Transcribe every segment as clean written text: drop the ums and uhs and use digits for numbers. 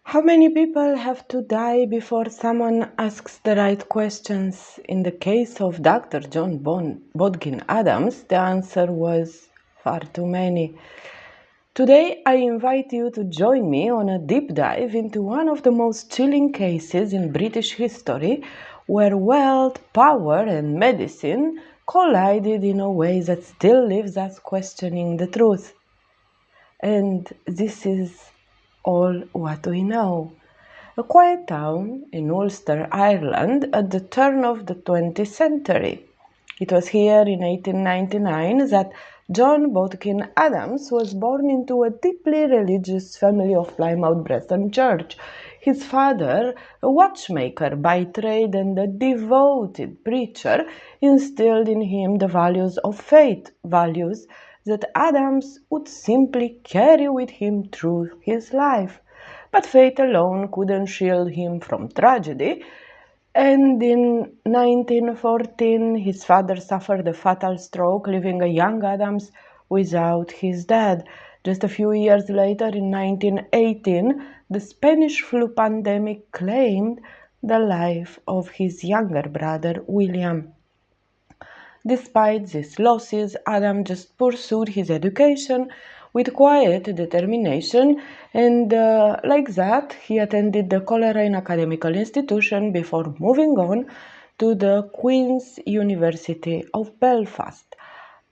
How many people have to die before someone asks the right questions? In the case of Dr. Bodkin Adams, the answer was far too many. Today, I invite you to join me on a deep dive into one of the most chilling cases in British history, where wealth, power, and medicine collided in a way that still leaves us questioning the truth. And this is all what we know. A quiet town in Ulster, Ireland, at the turn of the 20th century. It was here in 1899 that John Bodkin Adams was born into a deeply religious family of Plymouth Brethren Church. His father, a watchmaker by trade and a devoted preacher, instilled in him the values of faith, values that Adams would simply carry with him through his life. But fate alone couldn't shield him from tragedy, and in 1914 his father suffered a fatal stroke, leaving a young Adams without his dad. Just a few years later, in 1918, the Spanish flu pandemic claimed the life of his younger brother, William. Despite these losses, Adam just pursued his education with quiet determination, and like that, he attended the Coleraine Academical Institution before moving on to the Queen's University of Belfast.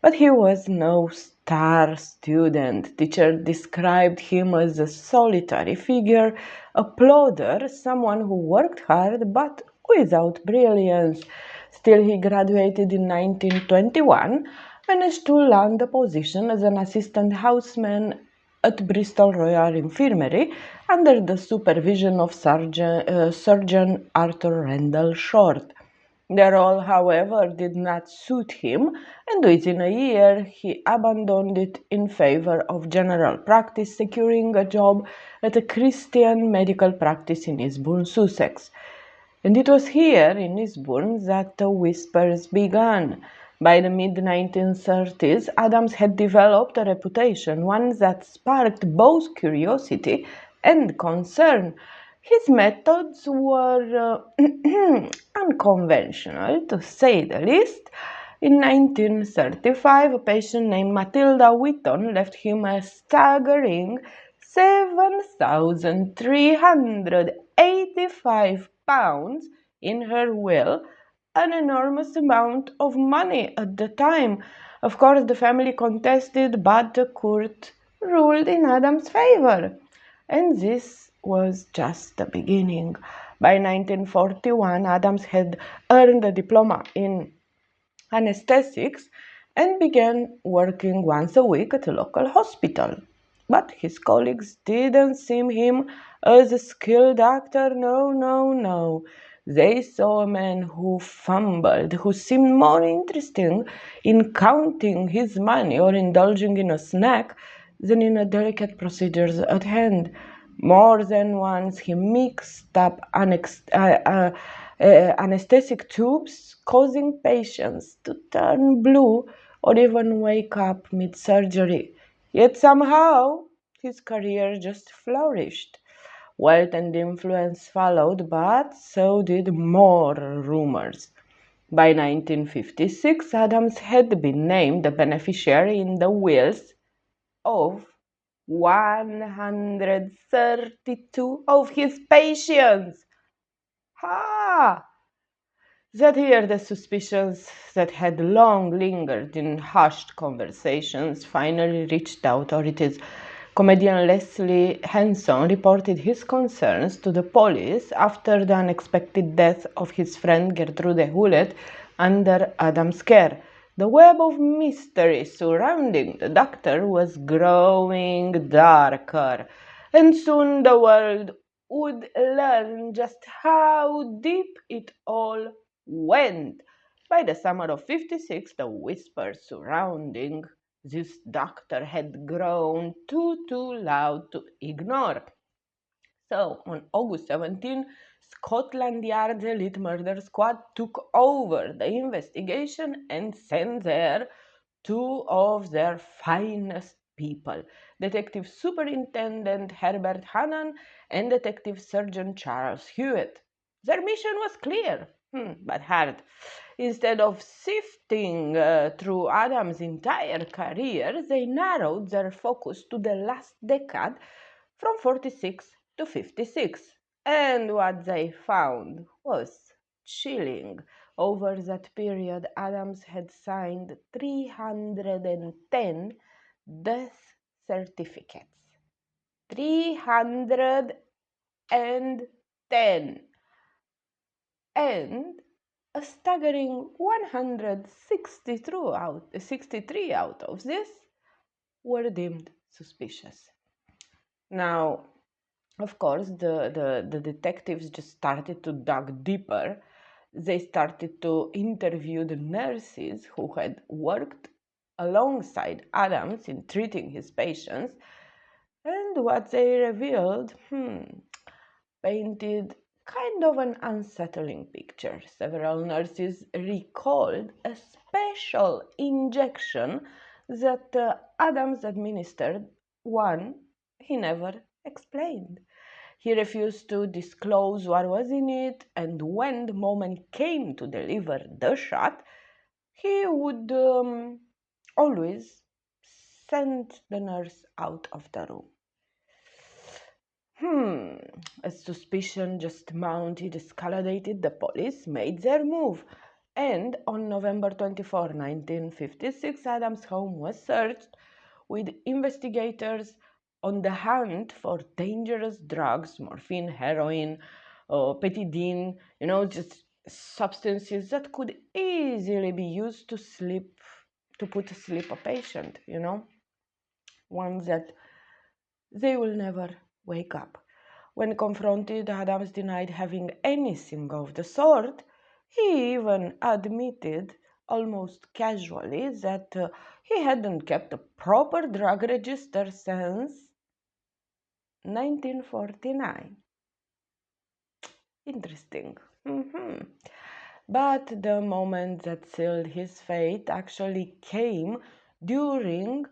But he was no star student. Teacher described him as a solitary figure, a plodder, someone who worked hard but without brilliance. Still, he graduated in 1921, managed to land a position as an assistant houseman at Bristol Royal Infirmary under the supervision of Surgeon Arthur Randall Short. The role, however, did not suit him, and within a year he abandoned it in favor of general practice, securing a job at a Christian medical practice in Eastbourne, Sussex. And it was here in Eastbourne that the whispers began. By the mid 1930s, Adams had developed a reputation, one that sparked both curiosity and concern. His methods were unconventional, to say the least. In 1935, a patient named Matilda Whitton left him a staggering £7,385 in her will, an enormous amount of money at the time. Of course, the family contested, but the court ruled in Adam's favor. And this was just the beginning. By 1941, Adams had earned a diploma in anesthetics and began working once a week at a local hospital. But his colleagues didn't see him as a skilled doctor. No, no, no. They saw a man who fumbled, who seemed more interested in counting his money or indulging in a snack than in the delicate procedures at hand. More than once he mixed up anesthetic tubes, causing patients to turn blue or even wake up mid-surgery. Yet somehow his career just flourished. Wealth and influence followed, but so did more rumors. By 1956, Adams had been named the beneficiary in the wills of 132 of his patients. Ha! That year, the suspicions that had long lingered in hushed conversations finally reached the authorities. Comedian Leslie Hanson reported his concerns to the police after the unexpected death of his friend Gertrude Hewlett under Adam's care. The web of mystery surrounding the doctor was growing darker, and soon the world would learn just how deep it all went. By the summer of 56, the whispers surrounding this doctor had grown too loud to ignore. So, on August 17, Scotland Yard's elite murder squad took over the investigation and sent there two of their finest people: Detective Superintendent Herbert Hannan and Detective Sergeant Charles Hewitt. Their mission was clear, but hard. Instead of sifting through Adams' entire career, they narrowed their focus to the last decade from 46 to 56. And what they found was chilling. Over that period, Adams had signed 310 death certificates. 310. And a staggering 63 out of this were deemed suspicious. Now, of course, the detectives just started to dig deeper. They started to interview the nurses who had worked alongside Adams in treating his patients, and what they revealed painted kind of an unsettling picture. Several nurses recalled a special injection that Adams administered, one he never explained. He refused to disclose what was in it, and when the moment came to deliver the shot, he would always send the nurse out of the room. As suspicion just mounted, escalated, the police made their move. And on November 24, 1956, Adams' home was searched with investigators on the hunt for dangerous drugs, morphine, heroin, petidine, just substances that could easily be used to put to sleep a patient, ones that they will never wake up. When confronted, Adams denied having anything of the sort. He even admitted, almost casually, that he hadn't kept a proper drug register since 1949. Interesting. But the moment that sealed his fate actually came during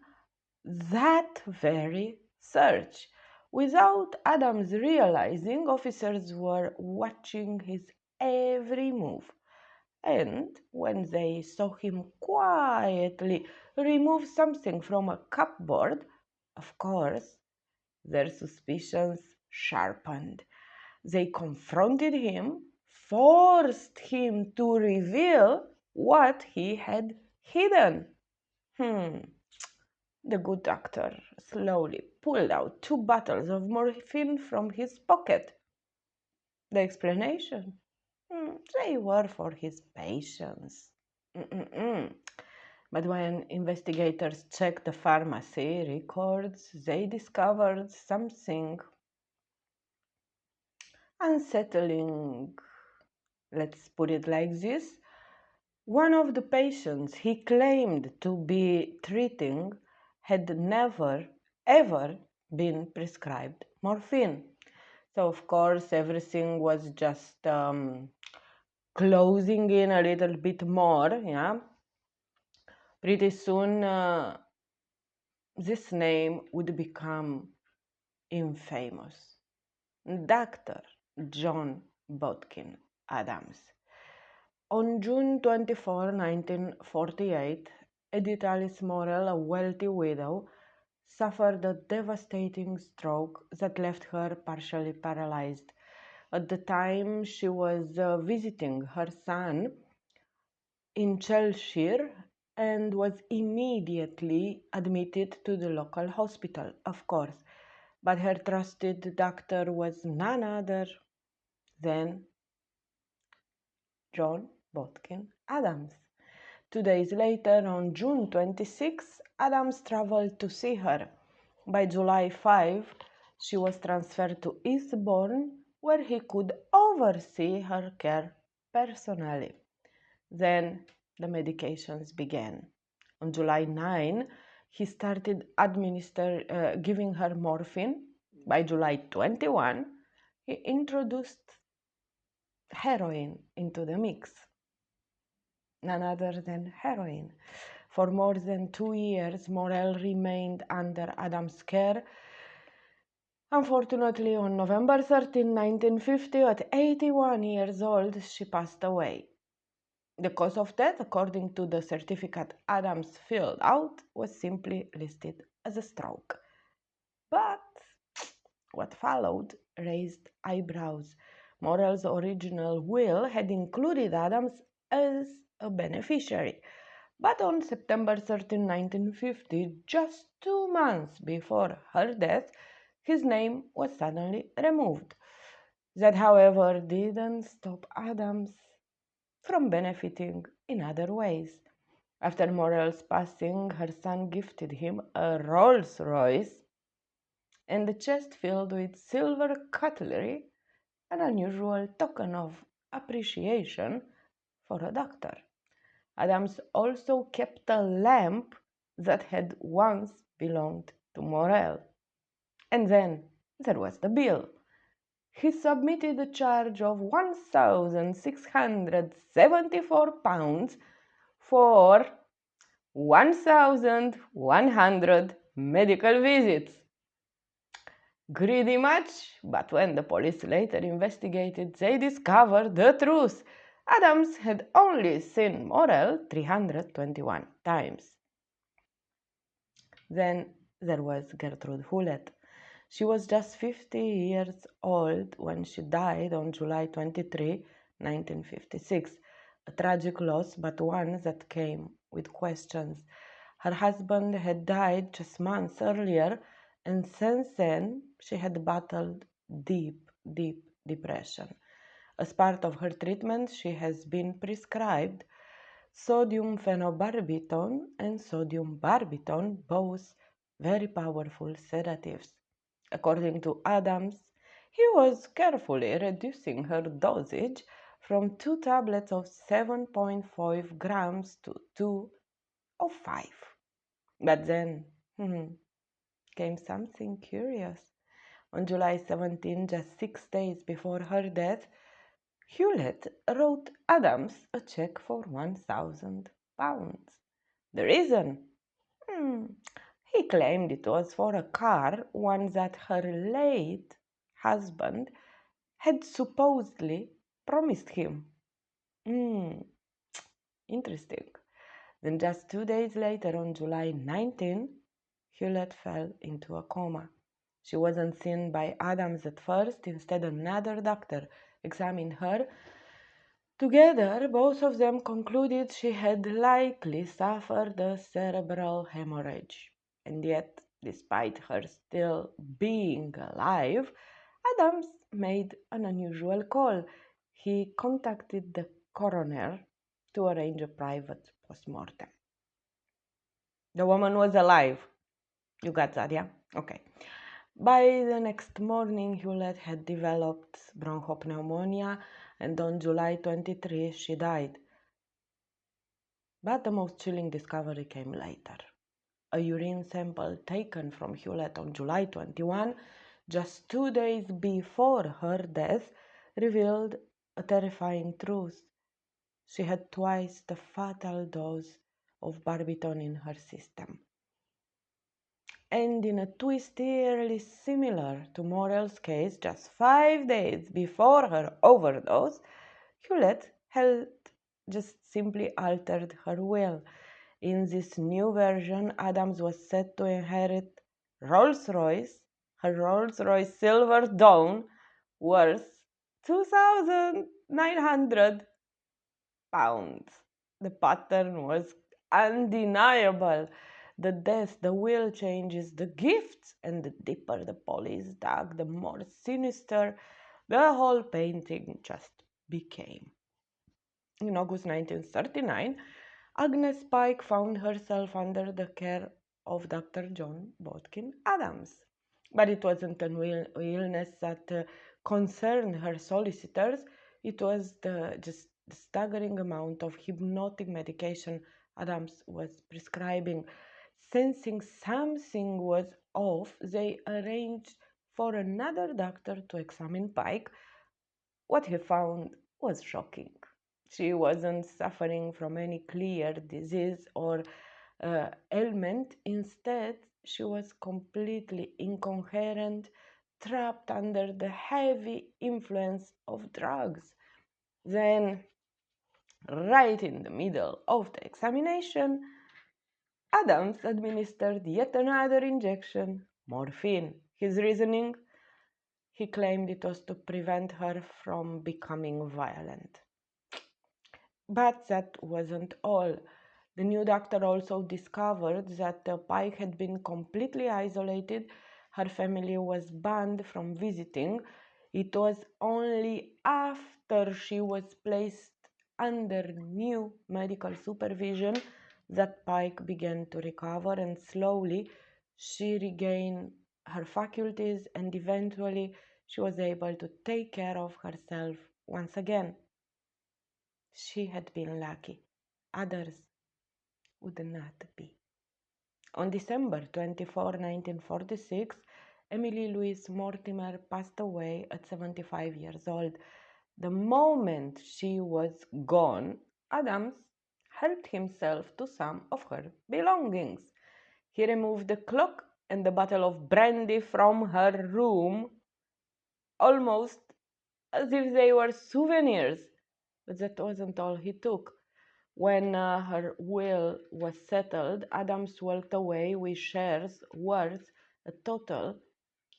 that very search. Without Adams realizing, officers were watching his every move. And when they saw him quietly remove something from a cupboard, of course, their suspicions sharpened. They confronted him, forced him to reveal what he had hidden. The good doctor slowly pulled out 2 bottles of morphine from his pocket. The explanation? They were for his patients. But when investigators checked the pharmacy records, they discovered something unsettling. Let's put it like this. One of the patients he claimed to be treating had never, ever been prescribed morphine. So, of course, everything was just closing in a little bit more. Yeah. Pretty soon, this name would become infamous. Dr. John Bodkin Adams. On June 24, 1948, Edith Alice Morrell, a wealthy widow, suffered a devastating stroke that left her partially paralyzed. At the time, she was visiting her son in Cheshire and was immediately admitted to the local hospital, of course. But her trusted doctor was none other than John Bodkin Adams. 2 days later, on June 26, Adams traveled to see her. By July 5, she was transferred to Eastbourne, where he could oversee her care personally. Then the medications began. On July 9, he started giving her morphine. By July 21, he introduced heroin into the mix. None other than heroin. For more than 2 years, Morel remained under Adams' care. Unfortunately, on November 13, 1950, at 81 years old, she passed away. The cause of death, according to the certificate Adams filled out, was simply listed as a stroke. But what followed raised eyebrows. Morel's original will had included Adams as a beneficiary. But on September 13, 1950, just 2 months before her death, his name was suddenly removed. That, however, didn't stop Adams from benefiting in other ways. After Morel's passing, her son gifted him a Rolls Royce and a chest filled with silver cutlery, an unusual token of appreciation for a doctor. Adams also kept a lamp that had once belonged to Morel. And then there was the bill. He submitted a charge of £1,674 for 1,100 medical visits. Greedy much, but when the police later investigated, they discovered the truth. Adams had only seen Morel 321 times. Then there was Gertrude Hewlett. She was just 50 years old when she died on July 23, 1956. A tragic loss, but one that came with questions. Her husband had died just months earlier, and since then she had battled deep, deep depression. As part of her treatment, she has been prescribed sodium phenobarbital and sodium barbital, both very powerful sedatives. According to Adams, he was carefully reducing her dosage from 2 tablets of 7.5 grams to 2 of 5. But then came something curious. On July 17, just 6 days before her death, Hewlett wrote Adams a check for £1,000. The reason? He claimed it was for a car, one that her late husband had supposedly promised him. Interesting. Then just 2 days later, on July 19, Hewlett fell into a coma. She wasn't seen by Adams at first. Instead, another doctor examined her. Together, both of them concluded she had likely suffered a cerebral hemorrhage. And yet, despite her still being alive, Adams made an unusual call. He contacted the coroner to arrange a private postmortem. The woman was alive. You got that, yeah? Okay. By the next morning, Hewlett had developed bronchopneumonia, and on July 23, she died. But the most chilling discovery came later. A urine sample taken from Hewlett on July 21, just 2 days before her death, revealed a terrifying truth. She had twice the fatal dose of barbiton in her system. And in a twist eerily similar to Morel's case, just 5 days before her overdose, Hewlett had just simply altered her will. In this new version, Adams was set to inherit Rolls-Royce, her Rolls-Royce Silver Dawn, worth £2,900. The pattern was undeniable. The death, the will changes, the gifts, and the deeper the police dug, the more sinister the whole painting just became. In August 1939, Agnes Pike found herself under the care of Dr. John Bodkin Adams. But it wasn't an illness that concerned her solicitors. It was just the staggering amount of hypnotic medication Adams was prescribing. Sensing something was off, they arranged for another doctor to examine Pike. What he found was shocking. She wasn't suffering from any clear disease or ailment. Instead, she was completely incoherent, trapped under the heavy influence of drugs. Then, right in the middle of the examination, Adams administered yet another injection, morphine. His reasoning? He claimed it was to prevent her from becoming violent. But that wasn't all. The new doctor also discovered that Pike had been completely isolated. Her family was banned from visiting. It was only after she was placed under new medical supervision that Pike began to recover, and slowly she regained her faculties, and eventually she was able to take care of herself once again. She had been lucky. Others would not be. On December 24, 1946, Emily Louise Mortimer passed away at 75 years old. The moment she was gone, Adams helped himself to some of her belongings. He removed the clock and the bottle of brandy from her room, almost as if they were souvenirs. But that wasn't all he took. When her will was settled, Adams walked away with shares worth a total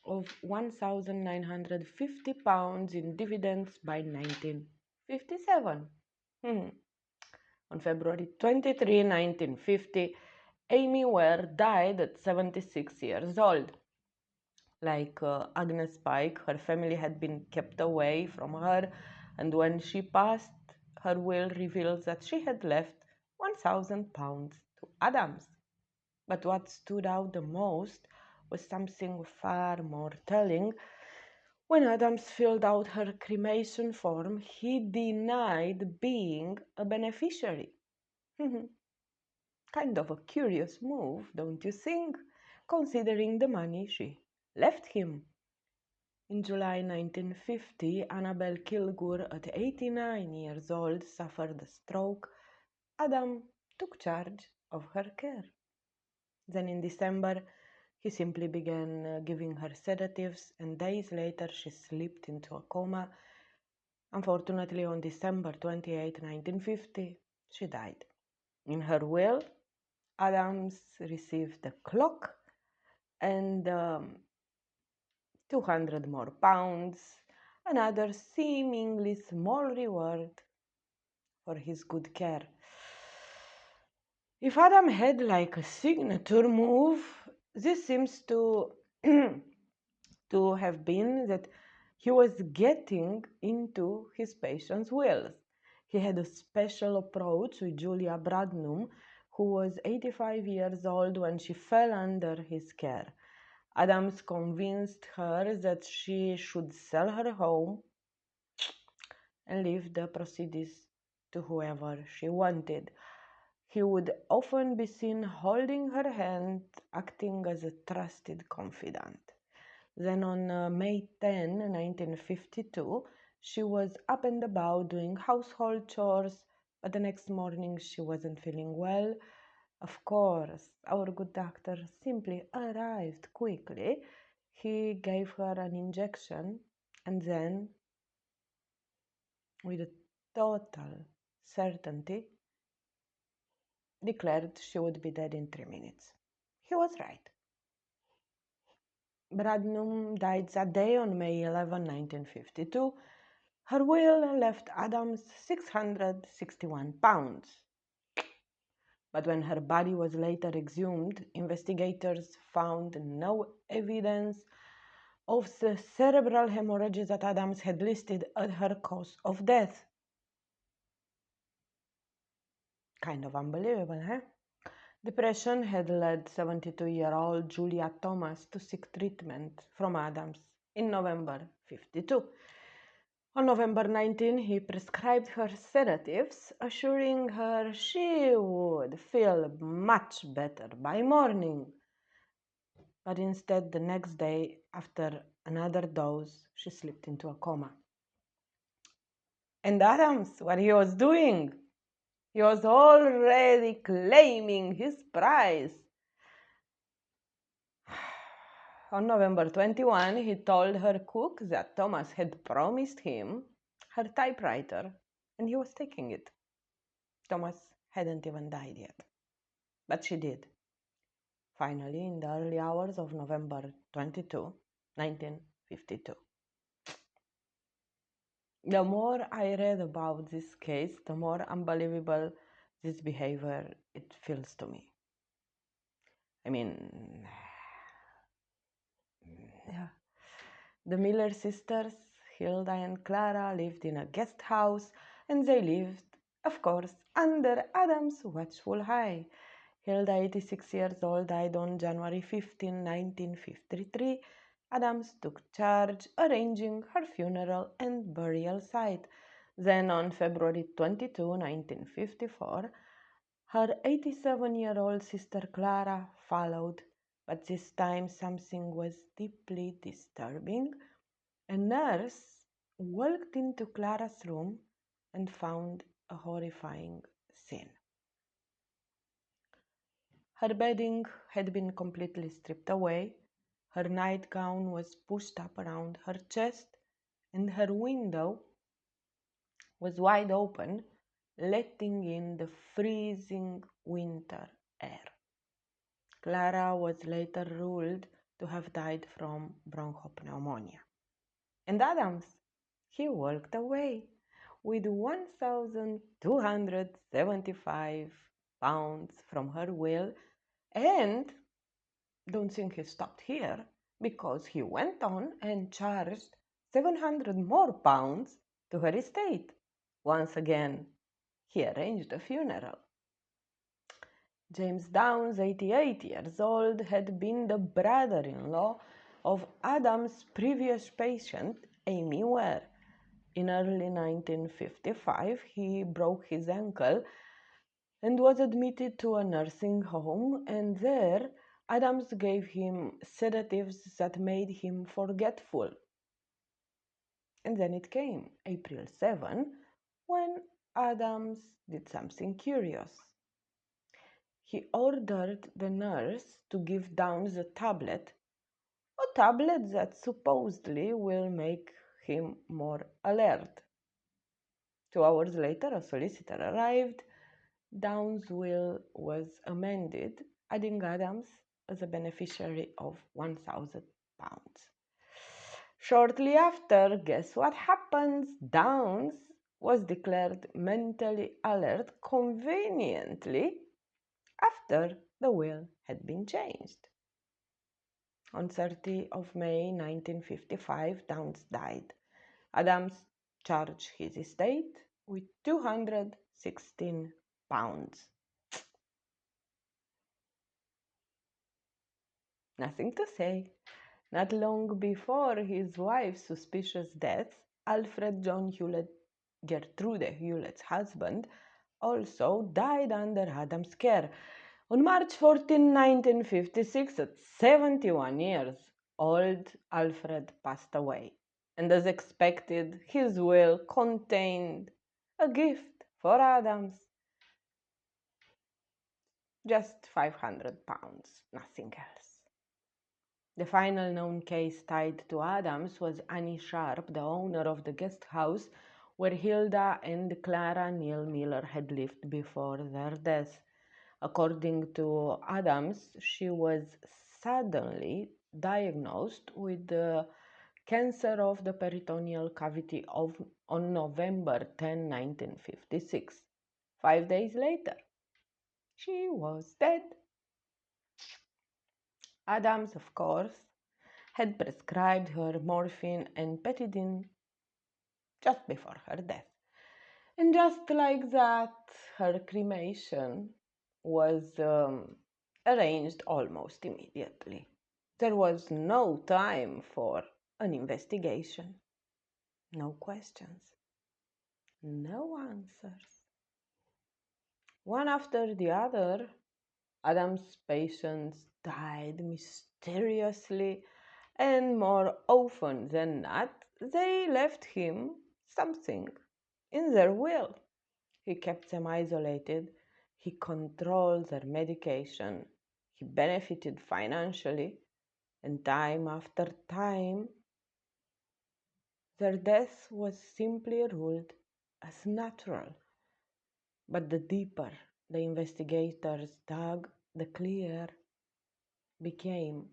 of £1,950 in dividends by 1957. On February 23, 1950, Amy Ware died at 76 years old. Like Agnes Pike, her family had been kept away from her, and when she passed, her will reveals that she had left £1,000 to Adams. But what stood out the most was something far more telling. When Adams filled out her cremation form, he denied being a beneficiary. Kind of a curious move, don't you think? Considering the money she left him. In July 1950, Annabel Kilgour, at 89 years old, suffered a stroke. Adam took charge of her care. Then in December, he simply began giving her sedatives, and days later she slipped into a coma. Unfortunately, on December 28, 1950, she died. In her will, Adams received a clock and 200 more pounds, another seemingly small reward for his good care. If Adam had like a signature move, this seems to to have been that he was getting into his patient's wills. He had a special approach with Julia Bradnum, who was 85 years old when she fell under his care. Adams convinced her that she should sell her home and leave the proceeds to whoever she wanted. He would often be seen holding her hand, acting as a trusted confidant. Then on May 10, 1952, she was up and about doing household chores, but the next morning she wasn't feeling well. Of course, our good doctor simply arrived quickly. He gave her an injection and then, with a total certainty, declared she would be dead in 3 minutes. He was right. Bradnum died that day on May 11, 1952. Her will left Adams £661. But when her body was later exhumed, investigators found no evidence of the cerebral hemorrhage that Adams had listed as her cause of death. Kind of unbelievable, huh? Depression had led 72-year-old Julia Thomas to seek treatment from Adams in November 52. On November 19, he prescribed her sedatives, assuring her she would feel much better by morning. But instead, the next day, after another dose, she slipped into a coma. And Adams, what he was doing? He was already claiming his prize. On November 21, he told her cook that Thomas had promised him her typewriter and he was taking it. Thomas hadn't even died yet, but she did. Finally, in the early hours of November 22, 1952. The more I read about this case, the more unbelievable this behavior it feels to me. I mean, yeah. The Miller sisters, Hilda and Clara, lived in a guest house, and they lived, of course, under Adam's watchful eye. Hilda, 86 years old, died on January 15, 1953. Adams took charge, arranging her funeral and burial site. Then, on February 22, 1954, her 87-year-old sister Clara followed, but this time something was deeply disturbing. A nurse walked into Clara's room and found a horrifying scene. Her bedding had been completely stripped away, her nightgown was pushed up around her chest, and her window was wide open, letting in the freezing winter air. Clara was later ruled to have died from bronchopneumonia. And Adams, he walked away with 1,275 pounds from her will, and don't think he stopped here because he went on and charged 700 more pounds to her estate. Once again, he arranged a funeral. James Downs, 88 years old, had been the brother-in-law of Adam's previous patient, Amy Ware. In early 1955, he broke his ankle and was admitted to a nursing home, and there Adams gave him sedatives that made him forgetful. And then it came, April 7, when Adams did something curious. He ordered the nurse to give Downs a tablet that supposedly will make him more alert. 2 hours later, a solicitor arrived. Downs' will was amended, adding Adams as a beneficiary of £1,000. Shortly after, guess what happens? Downs was declared mentally alert conveniently after the will had been changed. On 30th of May 1955, Downs died. Adams charged his estate with £216. Nothing to say. Not long before his wife's suspicious death, Alfred John Hewlett, Gertrude Hewlett's husband, also died under Adam's care. On March 14, 1956, at 71 years old, Alfred passed away. And as expected, his will contained a gift for Adams. Just £500, nothing else. The final known case tied to Adams was Annie Sharp, the owner of the guest house where Hilda and Clara Neal Miller had lived before their death. According to Adams, she was suddenly diagnosed with the cancer of the peritoneal cavity on November 10, 1956. 5 days later, she was dead. Adams, of course, had prescribed her morphine and petidine just before her death. And just like that, her cremation was arranged almost immediately. There was no time for an investigation, no questions, no answers. One after the other, Adam's patients died mysteriously, and more often than not, they left him something in their will. He kept them isolated. He controlled their medication. He benefited financially. And time after time, their death was simply ruled as natural. But the deeper the investigators dug, the clearer became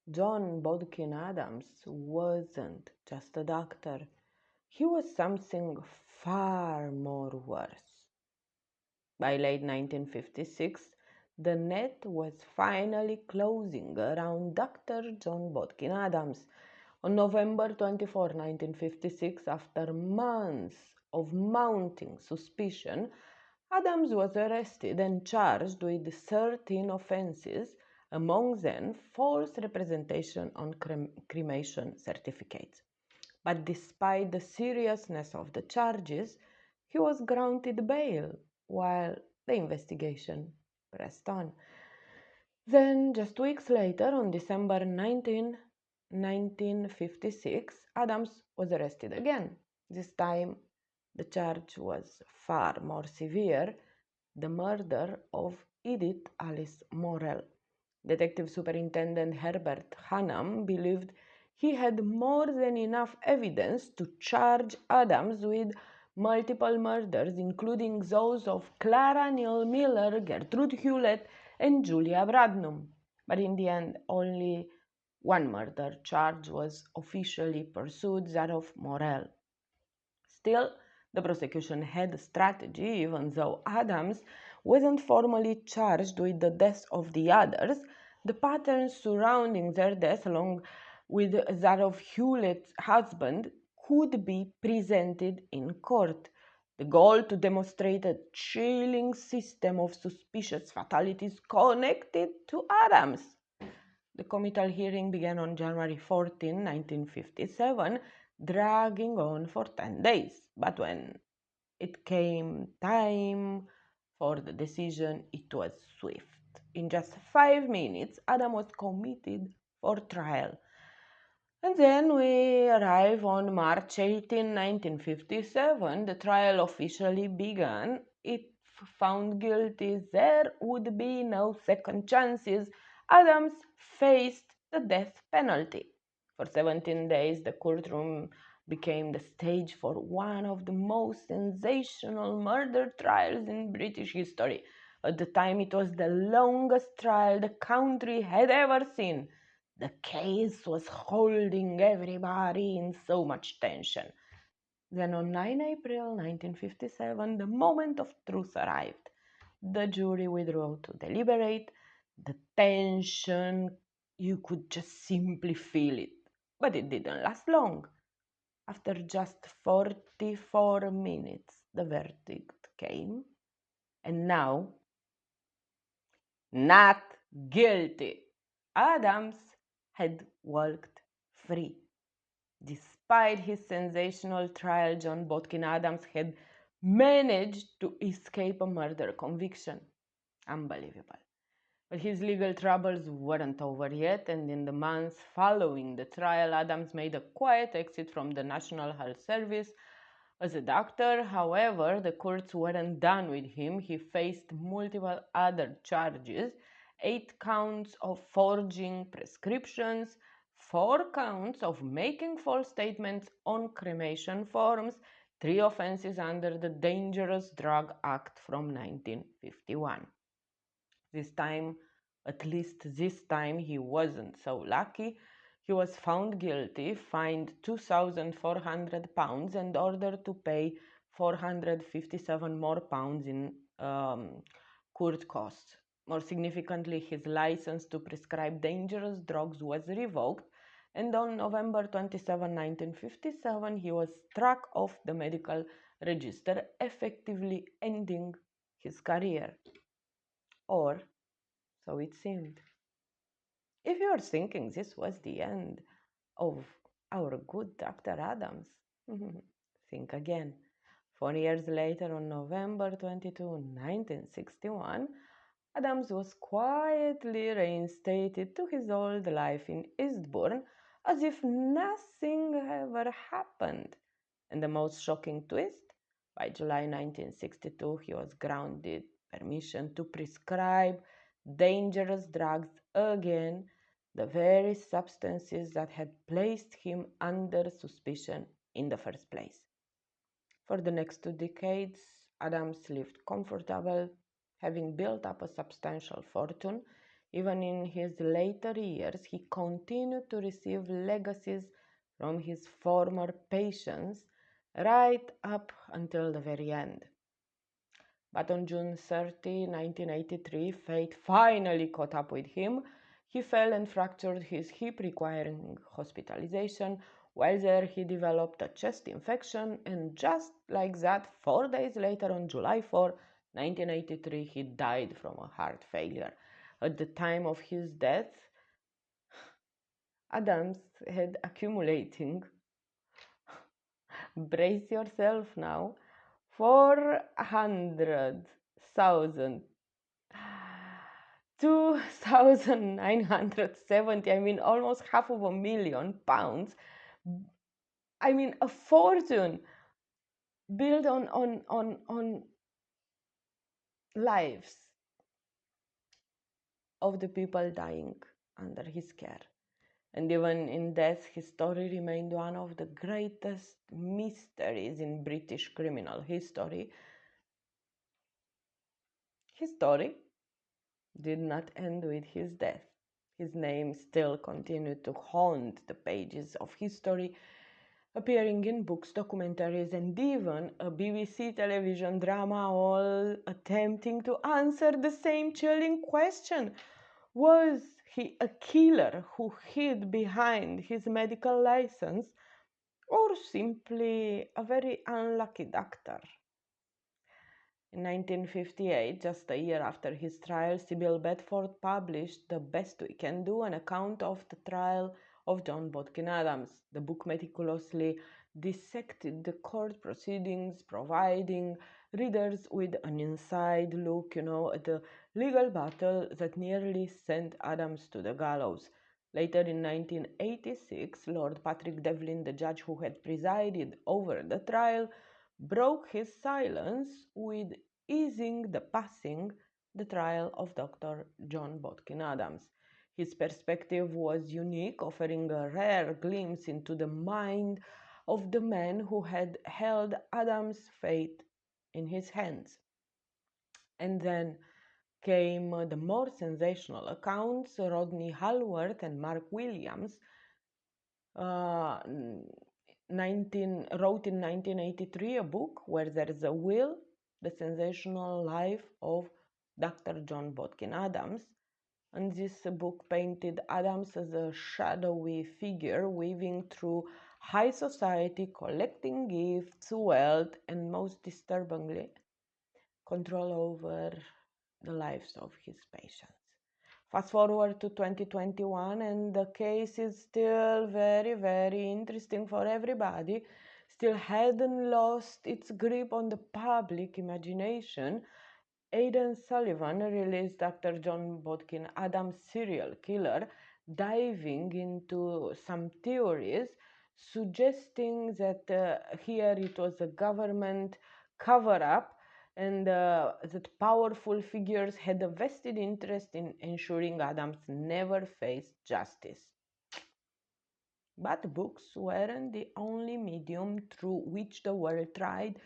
John Bodkin Adams wasn't just a doctor. He was something far more worse. By late 1956, the net was finally closing around Dr. John Bodkin Adams. On November 24, 1956, after months of mounting suspicion, Adams was arrested and charged with 13 offenses, among them false representation on cremation certificates. But despite the seriousness of the charges, he was granted bail while the investigation pressed on. Then, just weeks later, on December 19, 1956, Adams was arrested again. This time, the charge was far more severe: the murder of Edith Alice Morrell. Detective Superintendent Herbert Hannam believed he had more than enough evidence to charge Adams with multiple murders, including those of Clara Neal Miller, Gertrude Hewlett, and Julia Bradnum. But in the end, only one murder charge was officially pursued, that of Morrell. Still, the prosecution had a strategy, even though Adams wasn't formally charged with the deaths of the others. The patterns surrounding their death, along with that of Hewlett's husband, could be presented in court. The goal to demonstrate a chilling system of suspicious fatalities connected to Adams. The committal hearing began on January 14, 1957, dragging on for 10 days. But when it came time for the decision, it was swift. In just 5 minutes, Adam was committed for trial. And then we arrive on March 18, 1957. The trial officially began. If found guilty, there would be no second chances. Adams faced the death penalty. For 17 days, the courtroom became the stage for one of the most sensational murder trials in British history. At the time, it was the longest trial the country had ever seen. The case was holding everybody in so much tension. Then on 9 April 1957, the moment of truth arrived. The jury withdrew to deliberate. The tension, you could just simply feel it. But it didn't last long. After just 44 minutes, the verdict came. And now, not guilty. Adams had walked free. Despite his sensational trial, John Bodkin Adams had managed to escape a murder conviction. Unbelievable. But his legal troubles weren't over yet, and in the months following the trial, Adams made a quiet exit from the National Health Service. As a doctor, however, the courts weren't done with him. He faced multiple other charges: 8 counts of forging prescriptions, 4 counts of making false statements on cremation forms, 3 offenses under the Dangerous Drug Act from 1951. This time, at least this time, he wasn't so lucky. He was found guilty, fined £2,400, and ordered to pay 457 more pounds in court costs. More significantly, his license to prescribe dangerous drugs was revoked, and on November 27, 1957, he was struck off the medical register, effectively ending his career. Or so it seemed. If you are thinking this was the end of our good Dr. Adams, think again. 4 years later, on November 22, 1961, Adams was quietly reinstated to his old life in Eastbourne as if nothing ever happened. And the most shocking twist, By July 1962, he was granted permission to prescribe dangerous drugs again, the very substances that had placed him under suspicion in the first place. For the next 2 decades, Adams lived comfortable, having built up a substantial fortune. Even in his later years, he continued to receive legacies from his former patients right up until the very end. But on June 30, 1983, fate finally caught up with him. He fell and fractured his hip, requiring hospitalization. While there, he developed a chest infection, and just like that, 4 days later, on July 4, 1983, he died from a heart failure. At the time of his death, Adams had accumulating, brace yourself now, 400,000 2,970, I mean, almost £500,000. I mean, a fortune built on lives of the people dying under his care. And even in death, his story remained one of the greatest mysteries in British criminal history. His story did not end with his death. His name still continued to haunt the pages of history, appearing in books, documentaries, and even a BBC television drama, all attempting to answer the same chilling question. Was he a killer who hid behind his medical license, or simply a very unlucky doctor? In 1958, just a year after his trial, Sybil Bedford published The Best We Can Do, an account of the trial of John Bodkin Adams. The book meticulously dissected the court proceedings, providing readers with an inside look, at the legal battle that nearly sent Adams to the gallows. Later in 1986, Lord Patrick Devlin, the judge who had presided over the trial, broke his silence with easing the trial of Dr. John Bodkin Adams. His perspective was unique, offering a rare glimpse into the mind of the man who had held Adams' fate in his hands. And then came the more sensational accounts. Rodney Hallworth and Mark Williams uh, wrote in 1983 a book, Where There Is a Will, The Sensational Life of Dr. John Bodkin Adams. And this book painted Adams as a shadowy figure weaving through high society, collecting gifts, wealth, and most disturbingly, control over the lives of his patients. Fast forward to 2021, and the case is still very, very interesting for everybody. Still hadn't lost its grip on the public imagination. Aidan Sullivan released Dr. John Bodkin Adams' serial killer, diving into some theories suggesting that here it was a government cover up, and that powerful figures had a vested interest in ensuring Adams never faced justice. But books weren't the only medium through which the world tried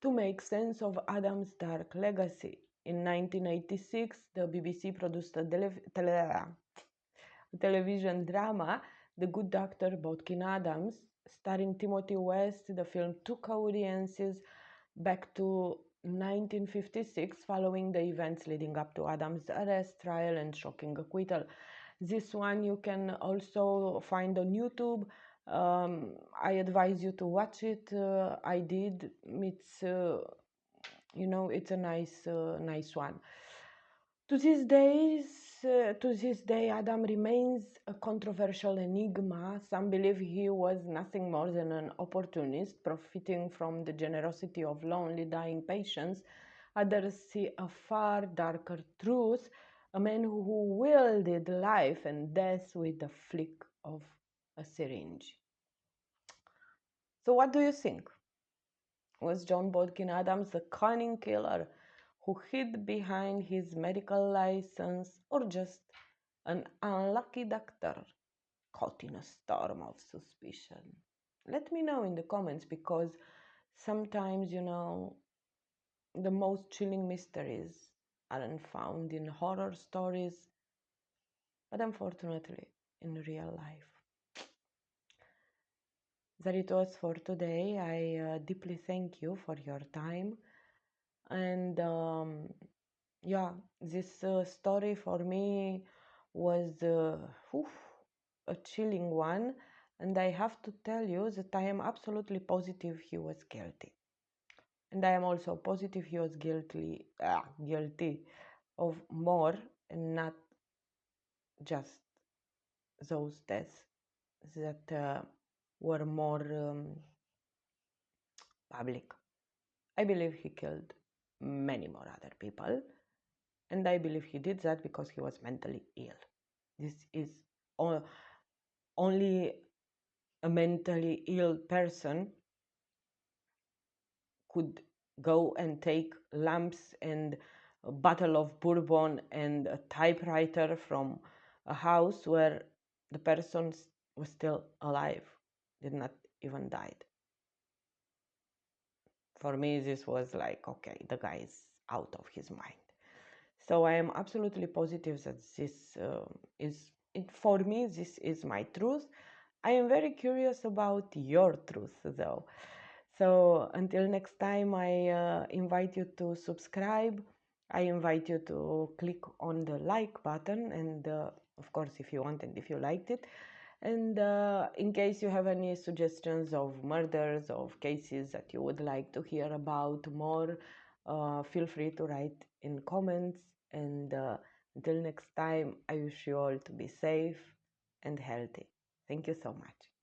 to make sense of Adams' dark legacy. In 1986, the BBC produced a television drama, The Good Doctor Bodkin Adams, starring Timothy West. The film took audiences back to 1956, following the events leading up to Adams' arrest, trial, and shocking acquittal. This one you can also find on YouTube. I advise you to watch it. I did. It's a nice one. To this day, Adam remains a controversial enigma. Some believe he was nothing more than an opportunist, profiting from the generosity of lonely, dying patients. Others see a far darker truth, a man who wielded life and death with the flick of a syringe. So what do you think? Was John Bodkin Adams a cunning killer who hid behind his medical license, or just an unlucky doctor caught in a storm of suspicion? Let me know in the comments, because sometimes, the most chilling mysteries aren't found in horror stories, but unfortunately in real life. That it was for today. I deeply thank you for your time. And yeah, this story for me was a chilling one. And I have to tell you that I am absolutely positive he was guilty. And I am also positive he was guilty of more, and not just those deaths that were more public. I believe he killed many more other people, and I believe he did that because he was mentally ill. This is only a mentally ill person could go and take lamps and a bottle of bourbon and a typewriter from a house where the person was still alive, did not even died. For me, this was like, okay, the guy is out of his mind. So I am absolutely positive that this for me, this is my truth. I am very curious about your truth, though. So until next time, I invite you to subscribe. I invite you to click on the like button, and of course, if you want and if you liked it. And in case you have any suggestions of murders, of cases that you would like to hear about more, feel free to write in comments. And until next time, I wish you all to be safe and healthy. Thank you so much.